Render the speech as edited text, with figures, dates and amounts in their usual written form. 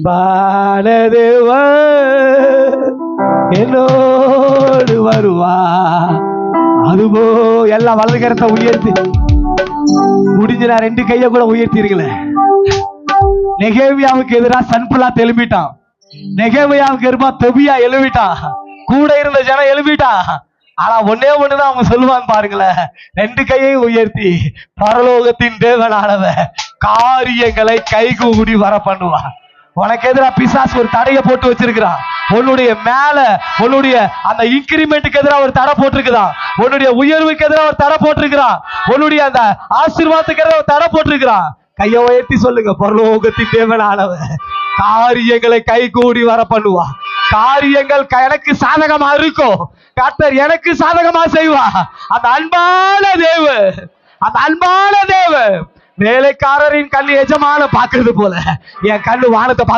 பானதேவா என்னோடு வருவா. அதுபோ எல்லாம் வலது கரத்தை உயர்த்தி முடிஞ்ச நான் 2 கைய கூட உயர்த்திருக்கல. நெகேமியாவுக்கு எதிராக சன்பல்லாத் எழும்பிட்டான். நெகேமியாவுக்கு எதிராக தொபியா எழும்பிட்டான். கூட இருந்த ஜனம் எழும்பிட்டான். ஆனா ஒன்னே ஒண்ணுதான் அவங்க சொல்லுவான் பாருங்களேன், 2 கையையும் உயர்த்தி, பரலோகத்தின் தேவனானவன் காரியங்களை கைகூடி வர பண்ணுவான். உனக்கு எதிராக பிசாசு ஒரு தடையை போட்டு வச்சிருக்கிறான். உன்னுடைய மேல உன்னுடைய அந்த இன்கிரிமெண்ட்டுக்கு எதிராக ஒரு தடை போட்டிருக்கிறான். உன்னுடைய உயர்வுக்கு எதிராக ஒரு தடை போட்டிருக்கிறான். உன்னுடைய அந்த ஆசீர்வாதத்துக்கு எதிராக ஒரு தடை போட்டிருக்கிறான். கையை உயர்த்தி சொல்லுங்க, பரலோகத்தின் தேவனானவன் காரியங்களை கைகூடி வர பண்ணுவான். காரியங்கள் எனக்கு சாதகமா இருக்கும். கர்த்தர் எனக்கு சாதகமா செய்வா. அந்த அன்பான தேவன், அந்த அன்பான தேவன் வேலைக்காரரின் கண்ணு எஜமான பாக்குறது போல என் கண்ணு வானத்தை பார்த்து